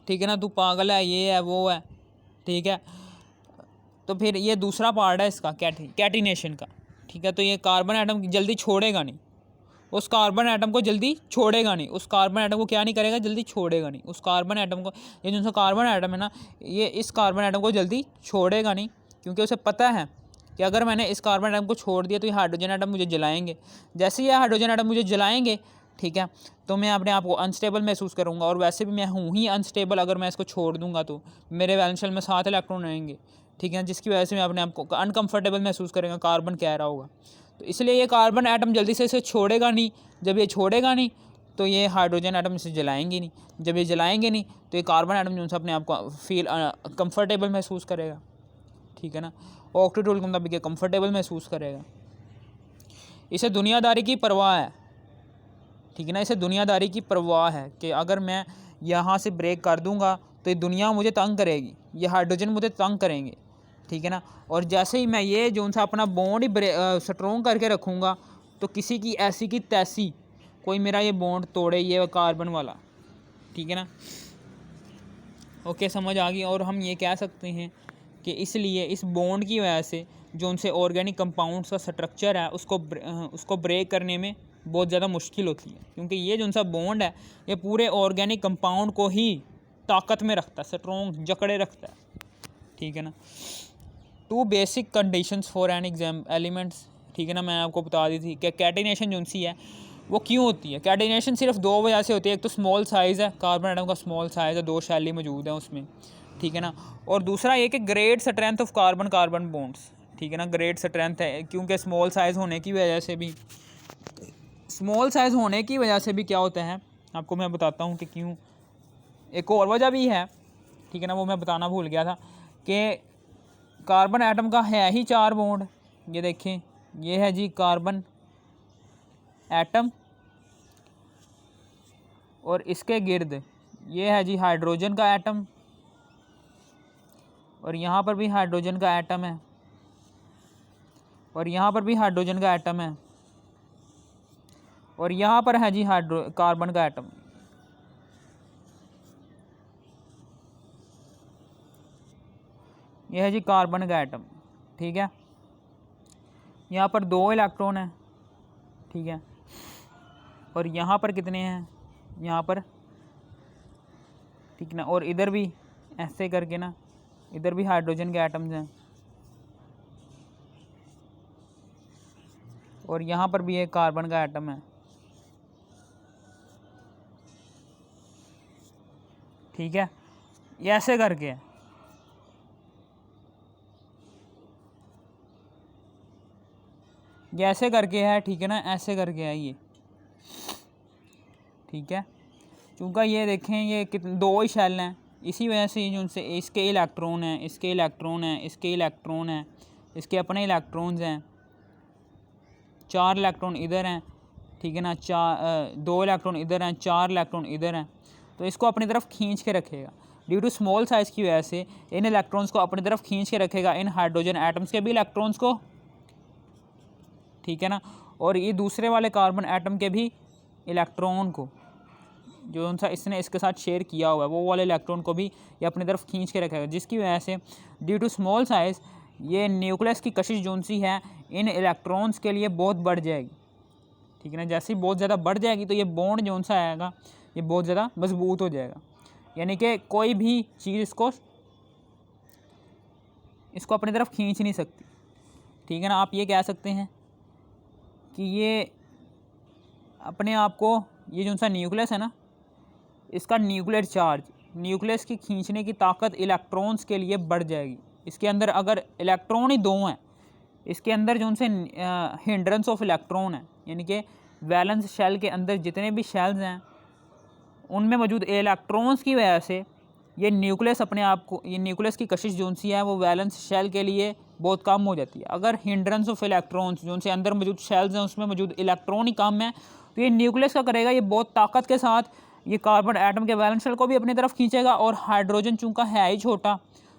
ठीक है ना, तू पागल है, ये है वो है, ठीक है। तो फिर ये दूसरा पार्ट है इसका कैटिनेशन का, ठीक है। तो ये कार्बन एटम जल्दी छोड़ेगा नहीं, उस कार्बन एटम को जल्दी छोड़ेगा नहीं, उस कार्बन एटम को क्या नहीं करेगा, जल्दी छोड़ेगा नहीं उस कार्बन एटम को। ये जो सा कार्बन एटम है ना, ये इस कार्बन एटम को जल्दी छोड़ेगा नहीं, क्योंकि उसे पता है कि अगर मैंने इस कार्बन एटम को छोड़ दिया तो ये हाइड्रोजन एटम मुझे जलाएंगे। जैसे ही ये हाइड्रोजन एटम मुझे जलाएंगे, ठीक है, तो मैं अपने आप को अनस्टेबल महसूस करूँगा, और वैसे भी मैं हूँ ही अनस्टेबल। अगर मैं इसको छोड़ दूंगा तो मेरे वैलेंस शेल में 7 इलेक्ट्रॉन रहेंगे, ठीक है, जिसकी वजह से मैं अपने आप को अनकंफर्टेबल महसूस करेंगे, कार्बन कह रहा होगा। तो इसलिए ये कार्बन एटम जल्दी से इसे छोड़ेगा नहीं। जब ये छोड़ेगा नहीं तो ये हाइड्रोजन एटम इसे जलाएंगे नहीं। जब ये जलाएंगे नहीं तो ये कार्बन एटम जो सा अपने आप को फील कंफर्टेबल महसूस करेगा, ठीक है ना, ऑक्टेट रूल के मुताबिक ये कंफर्टेबल महसूस करेगा। इसे दुनियादारी की परवाह है, ठीक है ना, इसे दुनियादारी की परवाह है कि अगर मैं यहाँ से ब्रेक कर दूंगा तो ये दुनिया मुझे तंग करेगी, ये हाइड्रोजन मुझे तंग करेंगे, ठीक है ना। और जैसे ही मैं ये जो सा अपना बॉन्ड ही स्ट्रॉन्ग करके रखूँगा तो किसी की ऐसी की तैसी कोई मेरा ये बॉन्ड तोड़े, ये कार्बन वाला, ठीक है ना। ओके, समझ आ गई। और हम ये कह सकते हैं कि इसलिए इस बॉन्ड की वजह से जो उनसे ऑर्गेनिक कंपाउंड्स का स्ट्रक्चर है उसको ब्रेक करने में बहुत ज़्यादा मुश्किल होती है, क्योंकि ये जो उनसा बॉन्ड है ये पूरे ऑर्गेनिक कंपाउंड को ही ताकत में रखता है, स्ट्रॉन्ग जकड़े रखता है, ठीक है ना। 2 basic conditions for an elements, ठीक है ना, मैंने आपको बता दी थी कि कैटिनेशन जो सी है वो क्यों होती है। कैटिनेशन सिर्फ 2 वजह से होती है, एक तो स्मॉल साइज़ है, कार्बन एटम का स्मॉल साइज़ है, 2 शैल ही मौजूद है उसमें, ठीक है ना। और दूसरा ये कि great strength of carbon carbon bonds, ठीक है ना, ग्रेट स्ट्रेंथ है, क्योंकि स्मॉल साइज़ होने की वजह से भी क्या होता है, आपको मैं बताता हूँ कि क्यों। एक और वजह भी है, ठीक है ना, वो मैं बताना भूल गया था कि कार्बन एटम का है ही 4 बॉन्ड। ये देखें, ये है जी कार्बन एटम, और इसके गिर्द ये है जी हाइड्रोजन का एटम, और यहाँ पर भी हाइड्रोजन का एटम है, और यहाँ पर भी हाइड्रोजन का एटम है, और यहाँ पर है जी कार्बन का एटम। यह है जी कार्बन का एटम, ठीक है। यहाँ पर 2 इलेक्ट्रॉन है, ठीक है, और यहाँ पर कितने हैं, यहाँ पर, ठीक ना, और इधर भी ऐसे करके ना, इधर भी हाइड्रोजन के एटम्स हैं, और यहाँ पर भी एक कार्बन का एटम है, ठीक है। ये ऐसे करके है, ये ऐसे करके है, ठीक है ना, ऐसे करके है ये, ठीक है। चूँकि ये देखें ये कितने 2 ही शेल हैं, इसी वजह से जो उनसे इसके इलेक्ट्रॉन हैं, इसके इलेक्ट्रॉन हैं, इसके इलेक्ट्रॉन हैं, इसके अपने इलेक्ट्रॉन्स हैं, 4 इलेक्ट्रॉन इधर हैं, ठीक है ना, 2 इलेक्ट्रॉन इधर हैं, 4 इलेक्ट्रॉन इधर हैं, तो इसको अपनी तरफ खींच के रखेगा। ड्यू टू स्मॉल साइज़ की वजह से इन इलेक्ट्रॉन्स को अपनी तरफ खींच के रखेगा, इन हाइड्रोजन एटम्स के भी इलेक्ट्रॉन्स को, ठीक है ना, और ये दूसरे वाले कार्बन एटम के भी इलेक्ट्रॉन को जो उनसा इसने इसके साथ शेयर किया हुआ है वो वाले इलेक्ट्रॉन को भी ये अपनी तरफ खींच के रखेगा, जिसकी वजह से ड्यू टू स्मॉल साइज़ ये न्यूक्लियस की कशिश जो सी है इन इलेक्ट्रॉन्स के लिए बहुत बढ़ जाएगी, ठीक है ना। जैसे ही बहुत ज़्यादा बढ़ जाएगी तो ये बॉन्ड जो सा आएगा ये बहुत ज़्यादा मजबूत हो जाएगा, यानी कि कोई भी चीज़ इसको अपनी तरफ खींच नहीं सकती, ठीक है ना। आप ये कह सकते हैं कि ये अपने आप को, ये जो सा न्यूक्लियस है ना, इसका न्यूक्लियर चार्ज, न्यूक्लियस की खींचने की ताकत इलेक्ट्रॉन्स के लिए बढ़ जाएगी। इसके अंदर अगर इलेक्ट्रॉन ही 2 हैं, इसके अंदर जो उनसे हिंड्रेंस ऑफ इलेक्ट्रॉन है, यानी कि वैलेंस शेल के अंदर जितने भी शेल्स हैं उनमें मौजूद इलेक्ट्रॉन्स की वजह से ये न्यूक्लियस अपने आप को, ये न्यूक्लियस की कशिश जो सी है वो वैलेंस शेल के लिए बहुत कम हो जाती है। अगर हिंड्रेंस ऑफ इलेक्ट्रॉन्स जो उनसे अंदर मौजूद शेल्स हैं उसमें मौजूद इलेक्ट्रॉन ही कम है तो ये न्यूक्लियस का करेगा, ये बहुत ताकत के साथ ये कार्बन एटम के वैलेंस शेल को भी अपनी तरफ खींचेगा, और हाइड्रोजन चूँकि है ही छोटा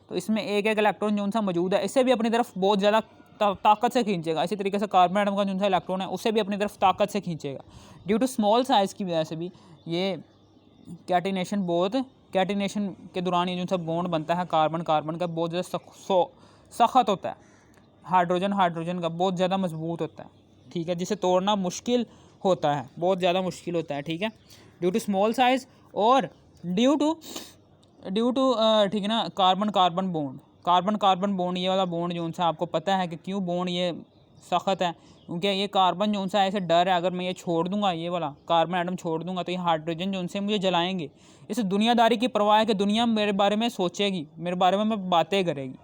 तो इसमें एक इलेक्ट्रॉन जो सा मौजूद है इसे भी अपनी तरफ बहुत ज़्यादा ताकत से खींचेगा। इसी तरीके से कार्बन एटम का जो सा इलेक्ट्रॉन है उसे भी अपनी तरफ ताकत से खींचेगा। ड्यू टू स्मॉल साइज़ की वजह से भी ये कैटिनेशन बहुत कैटिनेशन के दौरान ये जो सा बॉन्ड बनता है कार्बन कार्बन का बहुत ज़्यादा सख्त होता है, हाइड्रोजन हाइड्रोजन का बहुत ज़्यादा मजबूत होता है, ठीक है, जिसे तोड़ना मुश्किल होता है, बहुत ज़्यादा मुश्किल होता है, ठीक है, ड्यू टू स्मॉल साइज़ और ड्यू टू ठीक है ना कार्बन कार्बन बॉन्ड ये वाला बॉन्ड जो सा आपको पता है कि क्यों बॉन्ड ये सख्त है, क्योंकि ये कार्बन जो सा ऐसे डर है, अगर मैं ये छोड़ दूंगा, ये वाला कार्बन एटम छोड़ दूंगा तो ये हाइड्रोजन जो उनसे मुझे जलाएंगे। इस दुनियादारी की परवाह है कि दुनिया मेरे बारे में सोचेगी, मेरे बारे में बातें करेगी,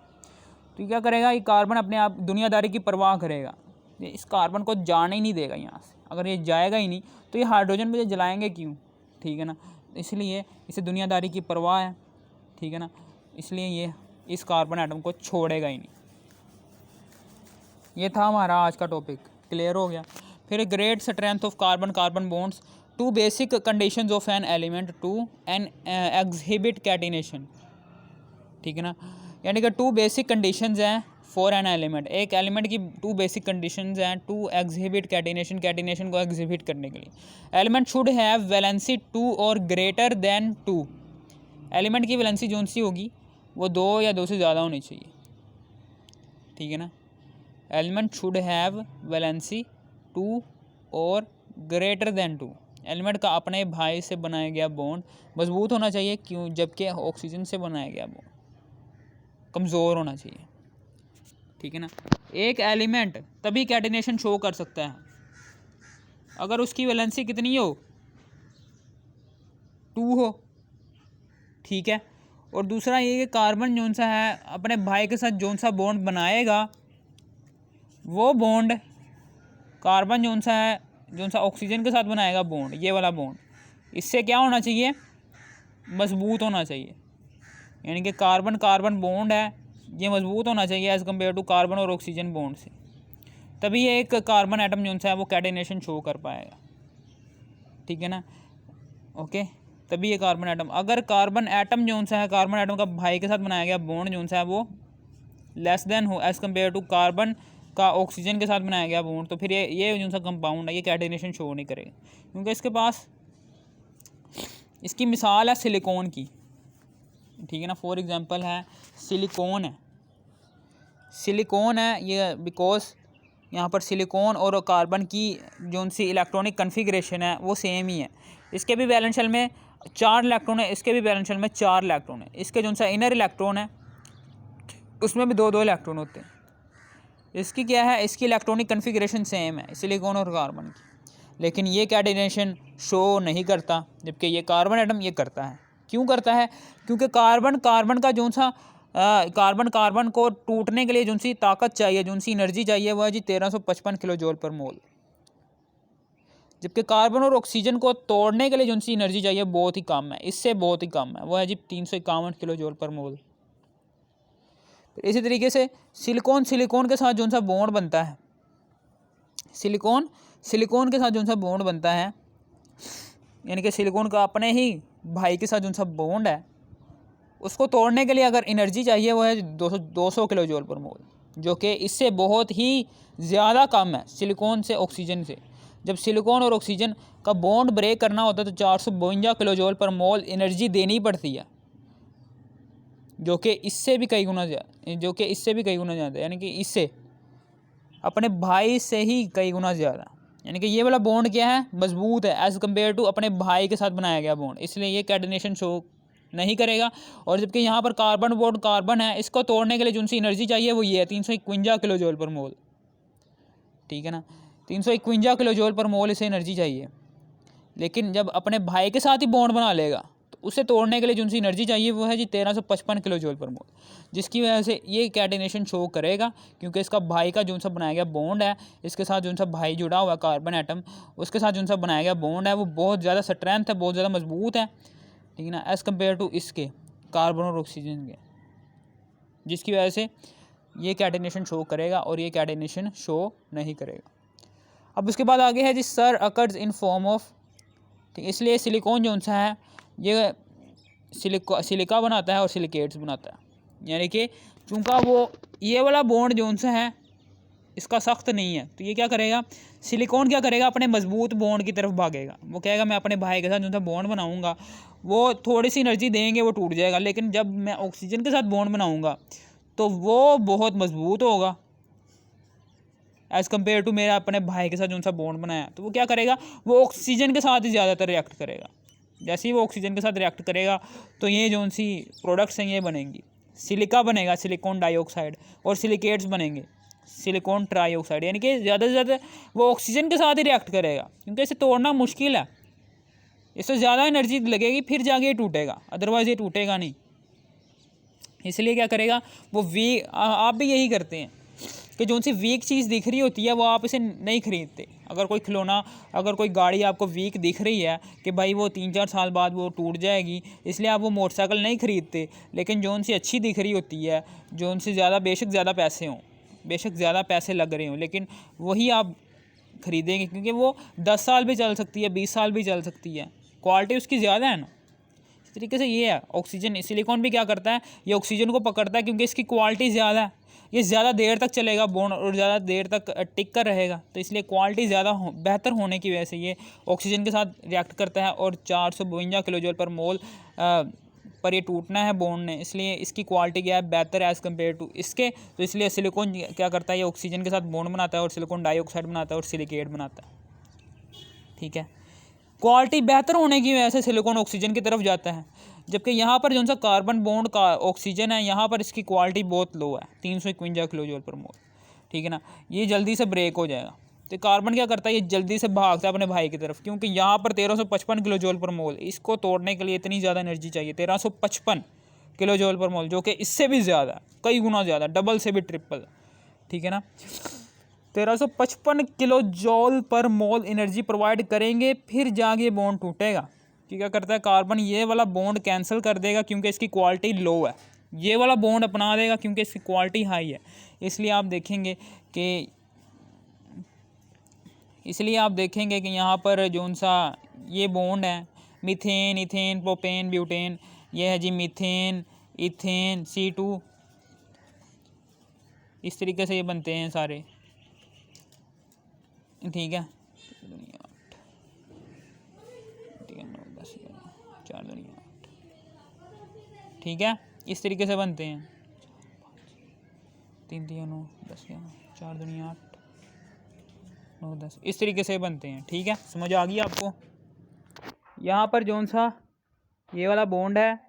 तो क्या करेगा, ये कार्बन अपने आप दुनियादारी की परवाह करेगा, ये इस कार्बन को जाने ही नहीं देगा यहाँ से। अगर ये जाएगा ही नहीं तो ये हाइड्रोजन मुझे जलाएंगे क्यों, ठीक है ना, इसलिए इसे दुनियादारी की परवाह है, ठीक है ना, इसलिए ये इस कार्बन एटम को छोड़ेगा ही नहीं। ये था हमारा आज का टॉपिक, क्लियर हो गया। फिर great strength of carbon carbon bonds, two basic conditions of an element to an exhibit catenation, ठीक है ना, यानी कि टू बेसिक कंडीशंस हैं फॉर एन एलिमेंट, एक एलिमेंट की टू बेसिक कंडीशंस हैं टू एग्जिबिट कैटिनेशन, कैटिनेशन को एग्जिबिट करने के लिए। एलिमेंट शुड हैव वैलेंसी 2 और ग्रेटर देन 2, एलिमेंट की वैलेंसी जो सी होगी वो 2 या 2 से ज़्यादा होनी चाहिए, ठीक है ना, एलिमेंट शुड हैव वैलेंसी 2 और ग्रेटर देन 2, एलिमेंट का अपने भाई से बनाया गया बॉन्ड मजबूत होना चाहिए, क्यों, जबकि ऑक्सीजन से बनाया गया बॉन्ड कमज़ोर होना चाहिए, ठीक है ना। एक एलिमेंट तभी कैटिनेशन शो कर सकता है अगर उसकी वैलेंसी कितनी हो, 2 हो, ठीक है, और दूसरा ये कि कार्बन जौन सा है अपने भाई के साथ जौन सा बॉन्ड बनाएगा, वो बॉन्ड कार्बन जौन सा ऑक्सीजन के साथ बनाएगा बॉन्ड, ये वाला बॉन्ड, इससे क्या होना चाहिए, मजबूत होना चाहिए, यानी कि कार्बन कार्बन बॉन्ड है ये मजबूत होना चाहिए एज़ कम्पेयर टू कार्बन और ऑक्सीजन बॉन्ड से, तभी ये एक कार्बन एटम जो है वो कैटिनेशन शो कर पाएगा, ठीक है ना, ओके, तभी ये कार्बन एटम, अगर कार्बन एटम जो है कार्बन एटम का भाई के साथ बनाया गया बॉन्ड जो है वो लेस देन हो एज़ कम्पेयर टू कार्बन का ऑक्सीजन के साथ बनाया गया बॉन्ड, तो फिर ये जो सा कंपाउंड है ये कैटिनेशन शो नहीं करेगा, क्योंकि इसके पास, इसकी मिसाल है सिलिकॉन की, ठीक है ना, फॉर एग्जांपल है सिलिकॉन है ये, बिकॉज यहाँ पर सिलिकॉन और कार्बन की जो सी इलेक्ट्रॉनिक कन्फिग्रेशन है वो सेम ही है, इसके भी वैलेंस शेल में 4 इलेक्ट्रॉन है, इसके भी वैलेंस शेल में 4 इलेक्ट्रॉन है, इसके जो सा इनर इलेक्ट्रॉन है उसमें भी 2 इलेक्ट्रॉन होते हैं, इसकी क्या है, इसकी इलेक्ट्रॉनिक कन्फिग्रेशन सेम है सिलिकॉन और कार्बन की, लेकिन ये कैटिनेशन शो नहीं करता, जबकि ये कार्बन एटम ये करता है। क्यों करता है, क्योंकि कार्बन कार्बन का जो सा कार्बन कार्बन को टूटने के लिए जो सी ताकत चाहिए, जो सी एनर्जी चाहिए वो है जी 1355 किलो जूल पर मोल, जबकि कार्बन और ऑक्सीजन को तोड़ने के लिए जो सी एनर्जी चाहिए बहुत ही कम है, इससे बहुत ही कम है, वो है जी 351 किलो जूल पर मोल। इसी तरीके से सिलिकॉन के साथ जो सा बॉन्ड बनता है, सिलिकॉन के साथ जो सा बॉन्ड बनता है, यानी कि सिलिकॉन का अपने ही भाई के साथ जो सा बॉन्ड है उसको तोड़ने के लिए अगर एनर्जी चाहिए वो है 200 किलो जूल पर मोल, जो कि इससे बहुत ही ज़्यादा कम है सिलिकॉन से, ऑक्सीजन से। जब सिलिकॉन और ऑक्सीजन का बॉन्ड ब्रेक करना होता है तो 452 किलो जूल पर मोल एनर्जी देनी पड़ती है, जो कि इससे भी कई गुना ज़्यादा, यानी कि इससे अपने भाई से ही कई गुना ज़्यादा, यानी कि ये वाला बॉन्ड क्या है, मजबूत है एज़ कम्पेयर टू अपने भाई के साथ बनाया गया बॉन्ड, इसलिए ये कैटिनेशन शो नहीं करेगा। और जबकि यहाँ पर कार्बन बॉन्ड कार्बन है, इसको तोड़ने के लिए जो सी एनर्जी चाहिए वो ये है 351 किलो जूल पर मोल, ठीक है ना, 351 किलो जूल पर मोल इसे एनर्जी चाहिए, लेकिन जब अपने भाई के साथ ही बॉन्ड बना लेगा तो उसे तोड़ने के लिए जो सी एनर्जी चाहिए वो है जी 1355 किलो जूल पर मोल, जिसकी वजह से ये कैटिनेशन शो करेगा, क्योंकि इसका भाई का जो सा बनाया गया बॉन्ड है, इसके साथ जो सा भाई जुड़ा हुआ कार्बन एटम, उसके साथ जो सा बनाया गया बॉन्ड है वो बहुत ज़्यादा स्ट्रेंथ है, बहुत ज़्यादा मजबूत है, ठीक है ना, एज़ कम्पेयर टू इसके कार्बन और ऑक्सीजन के, जिसकी वजह से ये कैटिनेशन शो करेगा और ये कैटिनेशन शो नहीं करेगा। अब उसके बाद आगे है जी sir occurs in form of, ठीक, इसलिए सिलिकॉन जो सा है ये सिलिका बनाता है और सिलिकेट्स बनाता है, यानी कि चूँकि वो ये वाला बॉन्ड जो सा है इसका सख्त नहीं है, तो ये क्या करेगा, सिलिकॉन क्या करेगा, अपने मजबूत बॉन्ड की तरफ भागेगा। वो कहेगा मैं अपने भाई के साथ जो सा बॉन्ड बनाऊंगा, वो थोड़ी सी एनर्जी देंगे वो टूट जाएगा, लेकिन जब मैं ऑक्सीजन के साथ बॉन्ड बनाऊंगा तो वो बहुत मजबूत होगा एज़ कम्पेयर टू मेरा अपने भाई के साथ जो सा बॉन्ड बनाया। तो वो क्या करेगा, वो ऑक्सीजन के साथ ही ज़्यादातर रिएक्ट करेगा। जैसे ही वो ऑक्सीजन के साथ रिएक्ट करेगा तो ये जो सी प्रोडक्ट्स हैं ये बनेंगी, सिलिका बनेगा, सिलिकॉन डाइऑक्साइड, और सिलिकेट्स बनेंगे, सिलिकॉन ट्राईऑक्साइड। यानी कि ज़्यादा से ज़्यादा वो ऑक्सीजन के साथ ही रिएक्ट करेगा, क्योंकि इसे तोड़ना मुश्किल है, इससे ज़्यादा एनर्जी लगेगी फिर जाके ये टूटेगा, अदरवाइज़ ये टूटेगा नहीं। इसलिए क्या करेगा वो आप भी यही करते हैं कि जो सी वीक चीज़ दिख रही होती है वो आप इसे नहीं खरीदते। अगर कोई खिलौना, अगर कोई गाड़ी आपको वीक दिख रही है कि भाई वो 3-4 साल बाद वो टूट जाएगी, इसलिए आप वो मोटरसाइकिल नहीं खरीदते। लेकिन जो सी अच्छी दिख रही होती है, जो उनसे ज़्यादा बेशक ज़्यादा पैसे हों, बेशक ज़्यादा पैसे लग रहे हों, लेकिन वही आप खरीदेंगे, क्योंकि वो 10 साल भी चल सकती है, 20 साल भी चल सकती है, क्वालिटी उसकी ज़्यादा है ना। इस तरीके से ये है ऑक्सीजन, सिलिकॉन भी क्या करता है, ये ऑक्सीजन को पकड़ता है, क्योंकि इसकी क्वालिटी ज़्यादा है, ये ज़्यादा देर तक चलेगा बॉन्ड और ज़्यादा देर तक टिक कर रहेगा, तो इसलिए क्वालिटी ज़्यादा बेहतर होने की वजह से ये ऑक्सीजन के साथ रिएक्ट करता है। और 452 किलो जूल पर मोल पर ये टूटना है बॉन्ड ने, इसलिए इसकी क्वालिटी क्या है, बेहतर एज़ कम्पेयर टू इसके। तो इसलिए सिलिकॉन क्या करता है, ये ऑक्सीजन के साथ बॉन्ड बनाता है और सिलिकॉन डाइऑक्साइड बनाता है और सिलिकेट बनाता है। ठीक है, क्वालिटी बेहतर होने की वजह से सिलिकॉन ऑक्सीजन की तरफ जाता है, जबकि यहाँ पर जो सा कार्बन बॉन्ड का ऑक्सीजन है, यहाँ पर इसकी क्वालिटी बहुत लो है, 351 किलो जूल पर मोल। ठीक है ना, ये जल्दी से ब्रेक हो जाएगा। तो कार्बन क्या करता है, ये जल्दी से भागता है अपने भाई की तरफ, क्योंकि यहाँ पर 1355 किलो जूल पर मोल, इसको तोड़ने के लिए इतनी ज़्यादा एनर्जी चाहिए, 1355 किलो जूल पर मोल, जो कि इससे भी ज़्यादा, कई गुना ज़्यादा, डबल से भी ट्रिपल। ठीक है ना, 1355 किलो जॉल पर मोल एनर्जी प्रोवाइड करेंगे, फिर जाके बॉन्ड टूटेगा। कि क्या करता है कार्बन, ये वाला बॉन्ड कैंसिल कर देगा क्योंकि इसकी क्वालिटी लो है, ये वाला बॉन्ड अपना देगा क्योंकि इसकी क्वालिटी हाई है। इसलिए आप देखेंगे कि यहाँ पर जो सा ये बॉन्ड है, मीथेन, इथेन, प्रोपेन, ब्यूटेन, ये है जी मीथेन, इथेन, C2, इस तरीके से ये बनते हैं सारे। ठीक है, 4 दुनिया 8, ठीक है, इस तरीके से बनते हैं, 3 3 9 10 4 दुनिया 8 9 10, इस तरीके से बनते हैं। ठीक है, समझ आ गई आपको। यहाँ पर जौन सा ये वाला बॉन्ड है,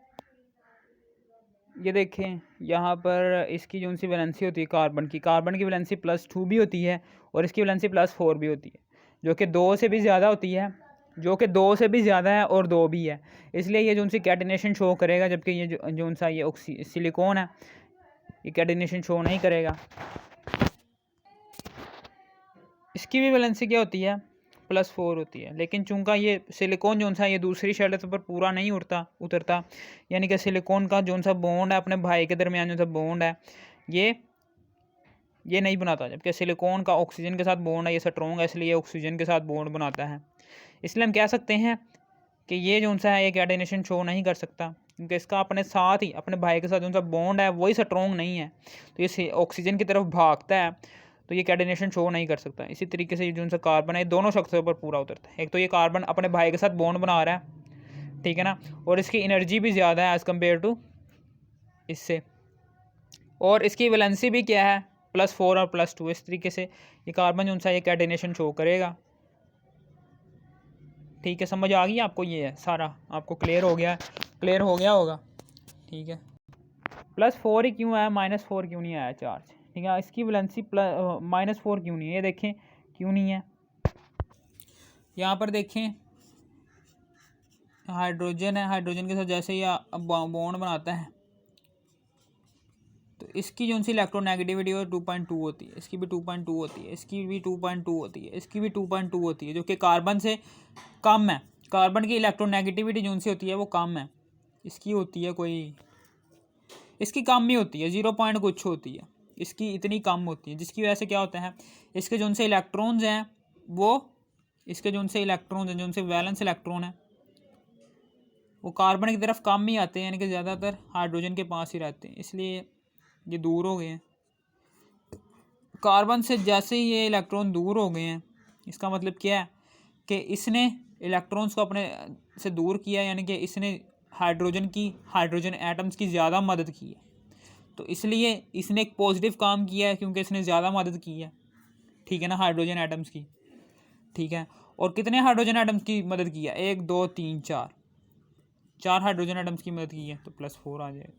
ये देखें, यहाँ पर इसकी जो सी वैलेंसी होती है कार्बन की वैलेंसी +2 भी होती है और इसकी वैलेंसी +4 भी होती है, जो कि 2 से भी ज़्यादा होती है, है और 2 भी है। इसलिए ये जो सी कैटिनेशन शो करेगा, जबकि ये जो सा ये सिलिकॉन है, ये कैटिनेशन शो नहीं करेगा। इसकी भी वैलेंसी क्या होती है, +4 होती है, लेकिन चूंकि ये सिलिकॉन जो सा ये दूसरी शर्त पर पूरा नहीं उतरता, यानी कि सिलिकॉन का जो सा बॉन्ड है अपने भाई के दरमियान, जो सा बॉन्ड है ये नहीं बनाता, जबकि सिलिकॉन का ऑक्सीजन के साथ बॉन्ड है, ये स्ट्रॉन्ग है, इसलिए ऑक्सीजन के साथ बॉन्ड बनाता है। इसलिए हम कह सकते हैं कि ये जो सा है ये कैटिनेशन शो नहीं कर सकता, क्योंकि इसका अपने साथ ही अपने भाई के साथ जो सा बॉन्ड है वही स्ट्रॉन्ग नहीं है, तो ये ऑक्सीजन की तरफ भागता है, तो ये कैटिनेशन शो नहीं कर सकता। इसी तरीके से जो सा कार्बन है दोनों शख्सों पर पूरा उतरता है। एक तो ये कार्बन अपने भाई के साथ बॉन्ड बना रहा है, ठीक है ना, और इसकी एनर्जी भी ज़्यादा है एज़ कम्पेयर टू इससे, और इसकी वैलेंसी भी क्या है, +4 और +2। इस तरीके से ये कार्बन जो सा ये कैटिनेशन शो करेगा। ठीक है, समझ आ गई आपको, ये है सारा आपको क्लियर हो गया होगा। ठीक है, +4 ही क्यों आया, -4 क्यों नहीं आया चार्ज। ठीक है, इसकी वैलेंसी -4 क्यों नहीं है, ये देखें क्यों नहीं है। यहाँ पर देखें हाइड्रोजन है, हाइड्रोजन के साथ जैसे ही बॉन्ड बनाता है तो इसकी जो सी इलेक्ट्रोनेगेटिविटी 2.2 होती है, इसकी भी 2.2 होती है, इसकी भी 2.2 होती है, इसकी भी 2.2 होती है, जो कि कार्बन से कम है। कार्बन की इलेक्ट्रोनेगेटिविटी जो सी होती है वो कम है, इसकी होती है इसकी कम ही होती है, 0 कुछ होती है, इसकी इतनी कम होती है, जिसकी वजह से क्या होता है, इसके जो से इलेक्ट्रॉन्स हैं जो से वैलेंस इलेक्ट्रॉन है वो कार्बन की तरफ कम ही आते हैं, यानी कि ज़्यादातर हाइड्रोजन के पास ही रहते हैं, इसलिए ये दूर हो गए हैं। कार्बन से जैसे ही ये इलेक्ट्रॉन दूर हो गए हैं, इसका मतलब क्या है कि इसने इलेक्ट्रॉन्स को अपने से दूर किया, यानी कि इसने हाइड्रोजन एटम्स की ज़्यादा मदद की है। तो इसलिए इसने एक पॉजिटिव काम किया है क्योंकि इसने ज़्यादा मदद की है, ठीक है ना, हाइड्रोजन एटम्स की, ठीक है। और कितने हाइड्रोजन एटम्स की मदद की है? 1 2 3 4 हाइड्रोजन एटम्स की मदद की है, तो +4 आ जाएगा,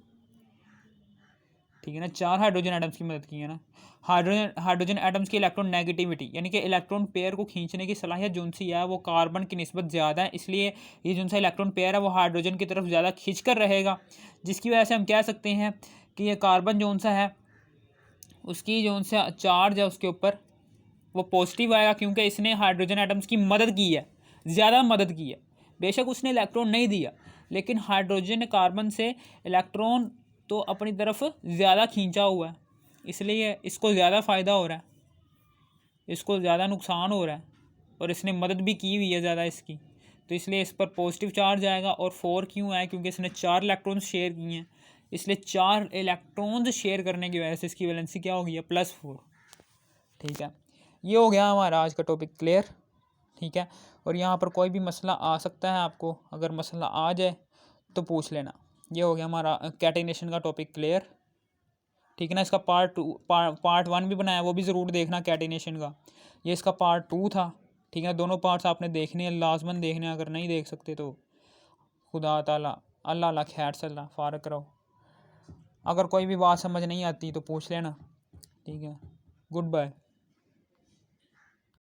ठीक है ना। 4 हाइड्रोजन एटम्स की मदद की है ना। हाइड्रोजन एटम्स की इलेक्ट्रॉन नेगेटिविटी, यानी कि इलेक्ट्रॉन पेयर को खींचने की सलाहियत जो सी है वो कार्बन की निस्बत ज़्यादा है, इसलिए ये जो सा इलेक्ट्रॉन पेयर है वो हाइड्रोजन की तरफ ज़्यादा खींच कर रहेगा, जिसकी वजह से हम कह सकते हैं कि ये कार्बन जो सा है उसकी जो सा चार्ज है उसके ऊपर वो पॉजिटिव आएगा, क्योंकि इसने हाइड्रोजन एटम्स की मदद की है, ज़्यादा मदद की है। बेशक उसने इलेक्ट्रॉन नहीं दिया, लेकिन हाइड्रोजन ने कार्बन से इलेक्ट्रॉन तो अपनी तरफ ज़्यादा खींचा हुआ है, इसलिए इसको ज़्यादा फ़ायदा हो रहा है, इसको ज़्यादा नुकसान हो रहा है, और इसने मदद भी की हुई है ज़्यादा इसकी, तो इसलिए इस पर पॉजिटिव चार्ज आएगा। और 4 क्यों आया? क्योंकि इसने 4 इलेक्ट्रॉन्स शेयर किए हैं, इसलिए 4 इलेक्ट्रॉन्स शेयर करने की वजह से इसकी वैलेंसी क्या हो गई है? +4, ठीक है। ये हो गया हमारा आज का टॉपिक क्लियर, ठीक है। और यहाँ पर कोई भी मसला आ सकता है, आपको अगर मसला आ जाए तो पूछ लेना। ये हो गया हमारा कैटिनेशन का टॉपिक क्लियर, ठीक है ना। इसका पार्ट 1 भी बनाया, वो भी ज़रूर देखना कैटिनेशन का। ये इसका पार्ट 2 था, ठीक है। दोनों पार्ट्स आपने देखने हैं, लाजमन देखने हैं, अगर नहीं देख सकते तो खुदा ताला अल्लाह खैर सल्ला फ़ारक रहो। अगर कोई भी बात समझ नहीं आती तो पूछ लेना, ठीक है। Good bye.